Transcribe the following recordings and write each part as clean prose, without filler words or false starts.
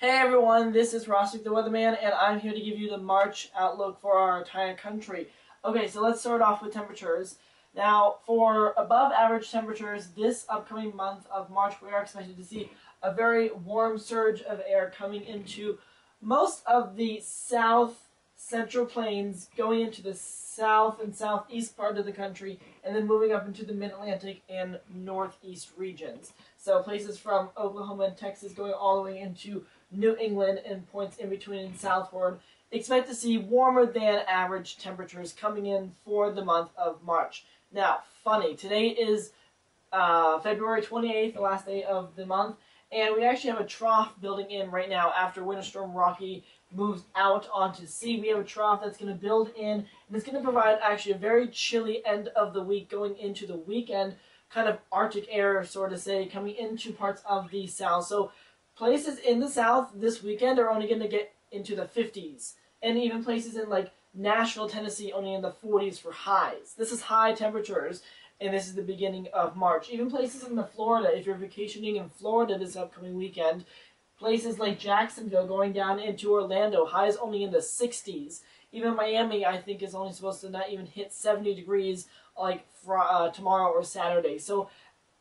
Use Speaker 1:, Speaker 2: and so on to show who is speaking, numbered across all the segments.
Speaker 1: Hey everyone, this is Rostic the Weatherman, and I'm here to give you the March outlook for our entire country. Okay, so let's start off with temperatures. Now, for above average temperatures this upcoming month of March, we are expected to see a very warm surge of air coming into most of the south central plains, going into the south and southeast part of the country, and then moving up into the mid-Atlantic and northeast regions. So places from Oklahoma and Texas going all the way into New England and points in between and southward. Expect to see warmer than average temperatures coming in for the month of March. Now, funny, today is February 28th, the last day of the month, and we actually have a trough building in right now after Winter Storm Rocky moves out onto sea. We have a trough that's going to build in, and it's going to provide actually a very chilly end of the week going into the weekend, kind of Arctic air, sort of say, coming into parts of the south. So places in the south this weekend are only going to get into the 50s, and even places in like Nashville, Tennessee, only in the 40s for highs. This is high temperatures, and this is the beginning of March. Even places in the Florida, if you're vacationing in Florida this upcoming weekend, places like Jacksonville going down into Orlando, highs only in the 60s. Even Miami, I think, is only supposed to not even hit 70 degrees like tomorrow or Saturday. So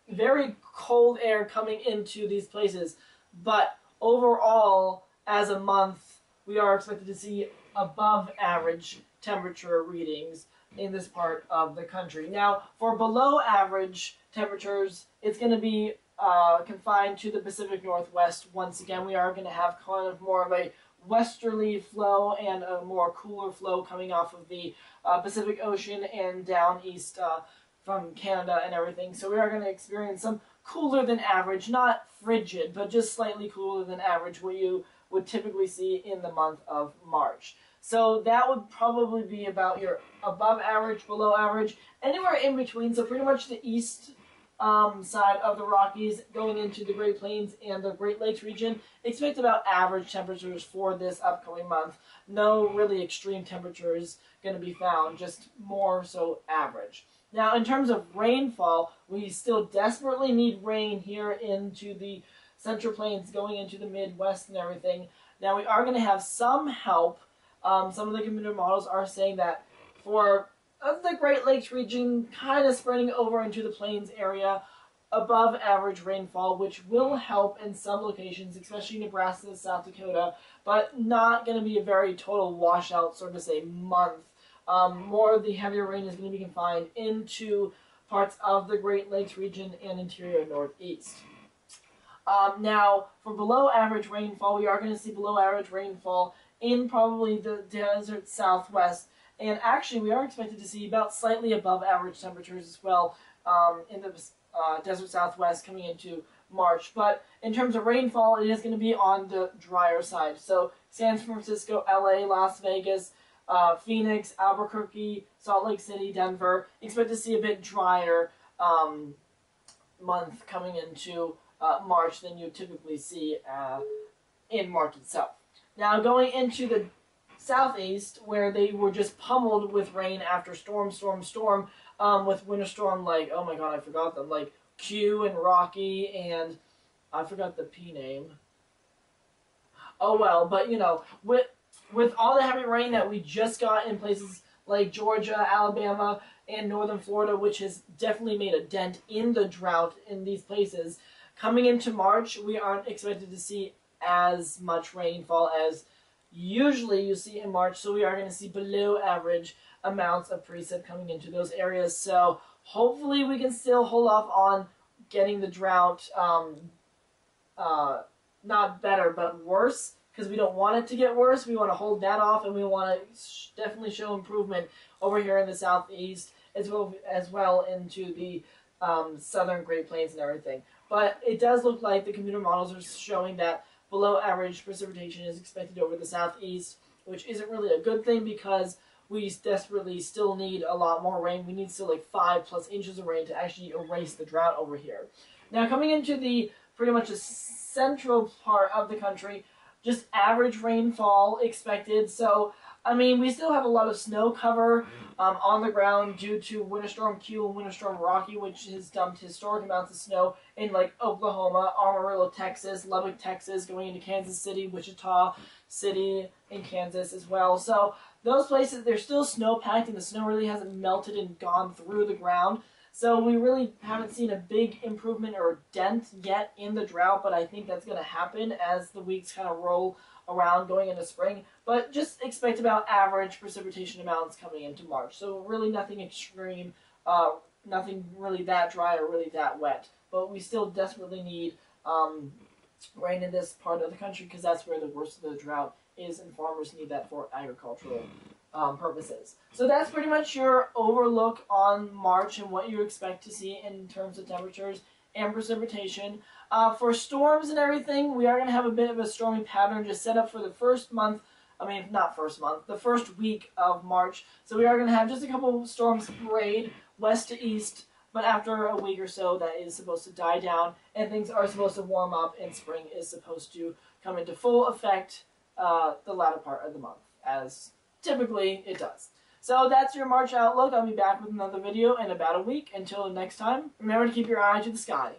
Speaker 1: very cold air coming into these places. But overall, as a month, we are expected to see above average temperature readings in this part of the country. Now, for below average temperatures, it's going to be confined to the Pacific Northwest. Once again, we are going to have kind of more of a westerly flow and a more cooler flow coming off of the Pacific Ocean and down east from Canada and everything. So we are going to experience some cooler than average, not frigid, but just slightly cooler than average, what you would typically see in the month of March. So that would probably be about your above average, below average, anywhere in between. So pretty much the east side of the Rockies going into the Great Plains and the Great Lakes region. Expect about average temperatures for this upcoming month. No really extreme temperatures going to be found, just more so average. Now, in terms of rainfall, we still desperately need rain here into the Central Plains, going into the Midwest and everything. Now, we are going to have some help. Some of the computer models are saying that for the Great Lakes region, kind of spreading over into the Plains area, above average rainfall, which will help in some locations, especially Nebraska, South Dakota, but not going to be a very total washout, sort of say, month. More of the heavier rain is going to be confined into parts of the Great Lakes region and interior Northeast. Now, for below average rainfall, we are going to see below average rainfall in probably the desert Southwest. And actually, we are expected to see about slightly above average temperatures as well in the desert Southwest coming into March. But in terms of rainfall, it is going to be on the drier side. So San Francisco, LA, Las Vegas, Phoenix, Albuquerque, Salt Lake City, Denver. Expect to see a bit drier month coming into March than you typically see in March itself. Now, going into the southeast, where they were just pummeled with rain after storm, with winter storm, like, oh my god, I forgot them, like Q and Rocky, and I forgot the P name. Oh well, but you know, with all the heavy rain that we just got in places like Georgia, Alabama, and northern Florida, which has definitely made a dent in the drought in these places, coming into March, we aren't expected to see as much rainfall as usually you see in March, so we are going to see below average amounts of precip coming into those areas. So hopefully we can still hold off on getting the drought not better, but worse, because we don't want it to get worse. We want to hold that off, and we want to definitely show improvement over here in the southeast, as well into the southern Great Plains and everything. But it does look like the computer models are showing that below average precipitation is expected over the southeast, which isn't really a good thing because we desperately still need a lot more rain. We need still like 5+ inches of rain to actually erase the drought over here. Now, coming into the pretty much the central part of the country, just average rainfall expected. So I mean, we still have a lot of snow cover on the ground due to Winter Storm Q and Winter Storm Rocky, which has dumped historic amounts of snow in like Oklahoma, Amarillo, Texas, Lubbock, Texas, going into Kansas City, Wichita City, in Kansas as well. So those places, they're still snow packed, and the snow really hasn't melted and gone through the ground. So we really haven't seen a big improvement or dent yet in the drought, but I think that's going to happen as the weeks kind of roll around going into spring. But just expect about average precipitation amounts coming into March. So really nothing extreme, nothing really that dry or really that wet. But we still desperately need rain in this part of the country because that's where the worst of the drought is, and farmers need that for agricultural purposes. So that's pretty much your overlook on March and what you expect to see in terms of temperatures and precipitation. For storms and everything, we are going to have a bit of a stormy pattern just set up for the first month. I mean, not first month, the first week of March. So we are going to have just a couple of storms parade west to east, but after a week or so, that is supposed to die down, and things are supposed to warm up, and spring is supposed to come into full effect the latter part of the month, as typically it does. So that's your March outlook. I'll be back with another video in about a week. Until next time, remember to keep your eye to the sky.